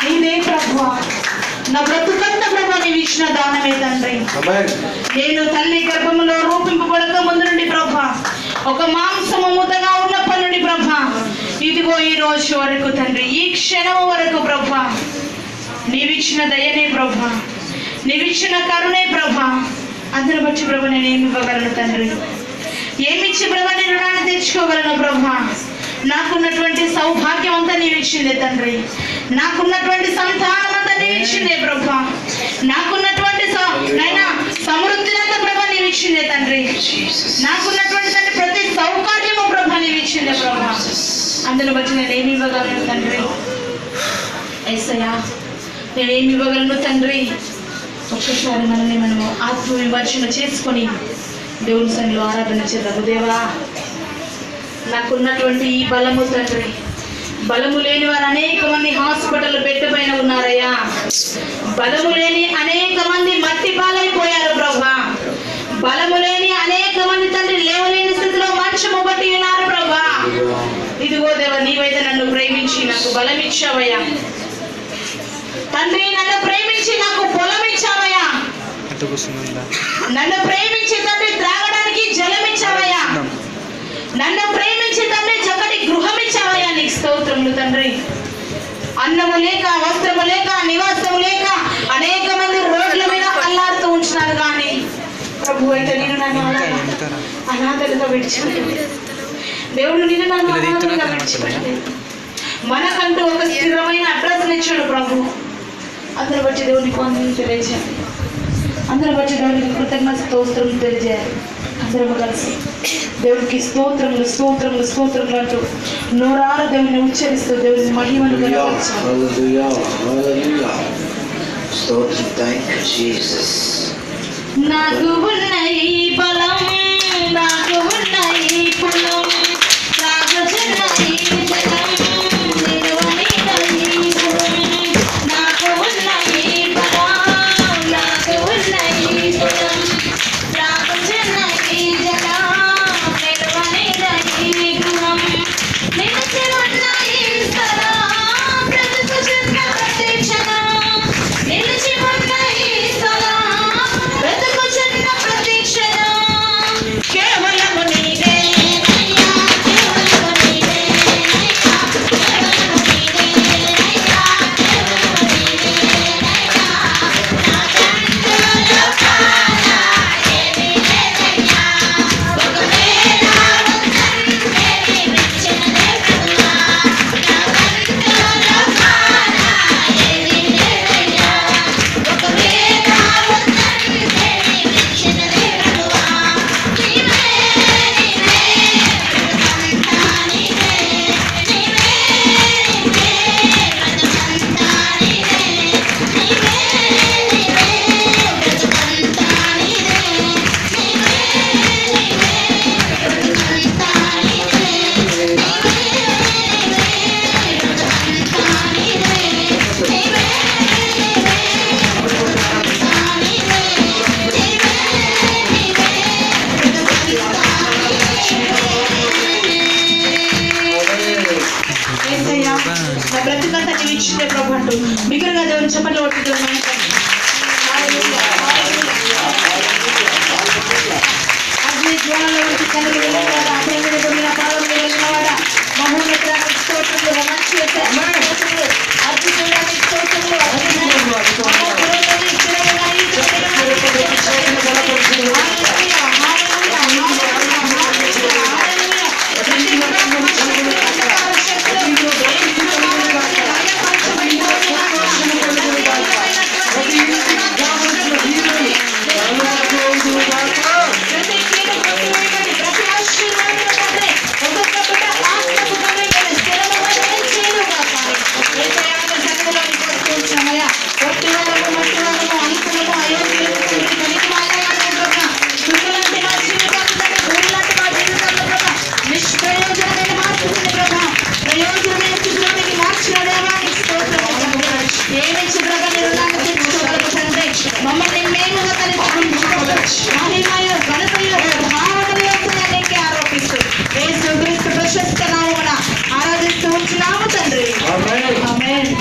నీదే ప్రభువా, నా బ్రతుకంత ప్రభా నీవు ఇచ్చిన దానమే తండ్రి. నేను తల్లి గర్భములో రూపింపబడక ముందు నుండి ప్రభా, ఒక మాంసము మూతగా ఉన్నప్పటి నుండి ప్రభా, ఇదిగో ఈ రోజు వరకు తండ్రి, ఈ క్షణం వరకు ప్రభా నీవిచ్చిన దయనే ప్రభా, నీవిచ్చిన కరుణే ప్రభా. అందరి బట్టి ప్రభా నేను ఏమి ఇవ్వగలను తండ్రి? ఏమిచ్చి ప్రభా నేను రుణాన్ని తెచ్చుకోగలను ప్రభా? నాకున్నటువంటి సౌభాగ్యం అంతా నీవిచ్చిందే తండ్రి, నాకున్నటువంటి సంతానం అంతా నీవిచ్చిందే ప్రభా, నాకున్నటువంటి సమృద్ధినంతా ప్రభా నీవిచ్చిందే తండ్రి, నాకున్నటువంటి తండ్రి ప్రతి సౌకర్యము ప్రభా నీవిచ్చిందే ప్రభా. అందులో బట్టి నేను ఏమి ఇవ్వగలను తండ్రి? యేసయ్యా నేనేమి ఇవ్వగలను తండ్రి? ఒక్కసారి మనము ఆత్మ విమర్శన చేసుకొని దేవుని సన్నిధిలో ఆరాధన చేద్దాము. దేవా, నాకున్నటువంటి ఈ బలము తండ్రి, బలము లేని వారు అనేక మంది హాస్పిటల్ బెడ్ పైన ఉన్నారయ్యా, బలము లేని అనేక మంది మట్టి పాలైపోయారు ప్రభా, బలము లేని అనేక మంది తండ్రి లేవలేని స్థితిలో మంచము బట్టి ఉన్నారు ప్రభా. ఇదిగో దేవా, నీవైతే నన్ను ప్రేమించి నాకు బలం ఇచ్చావయ్యా తండ్రి, నన్ను ప్రేమించి నాకు పొలం ఇచ్చావయ్యా, నన్ను ప్రేమించి తండ్రి త్రాగడానికి జలం ఇచ్చావయ్యా, నన్ను ప్రేమించి తండ్రి చక్కటి గృహం ఇచ్చావయ్యా. నీకు స్తోత్రములు తండ్రి. అన్నము లేక, వస్త్రము లేక, నివాసము లేక అనేక మంది రోడ్ల మీద అల్లాడుతూ ఉంటున్నారు, కానీ ప్రభు అయితే నేను నన్ను అనాథలుగా విడిచిపెట్టలేదు. దేవుడు నిన్ను నన్ను అనాథలుగా విడిచిపెట్టలేదు. మనకంటూ ఒక స్థిరమైన అడ్రస్ ఇచ్చాడు ప్రభు. అందరి బట్టి దేవునికి వందనాలు తెలియజేయాలి, అందరి బట్టి దేవునికి కృతజ్ఞత స్తోత్రం తెలియజేయాలి. అందరము కలిసి దేవునికి స్తోత్రములు స్తోత్రములు స్తోత్రములు అంటూ నోరార దేవుని ఉచ్చరిస్తూ దేవుని మహిమను నాకు ఉన్న ఈ బలం, నాకు ఉన్న ఈ పొలం, నాకు చిన్న ఈ జలం, బ్రతుకంతా నీవు ఇచ్చిందే ప్రభు అంటూ బిగ్గరగా దేవుని చెప్పట్లు కొట్టుతున్నాను. అగ్ని జ్వాలలో వచ్చి కనులు వెళ్ళినవాడా, ప్రేమిని పొందిన పాలన వెళ్ళినవాడా, మహోన్నత స్తోత్రములు మంచి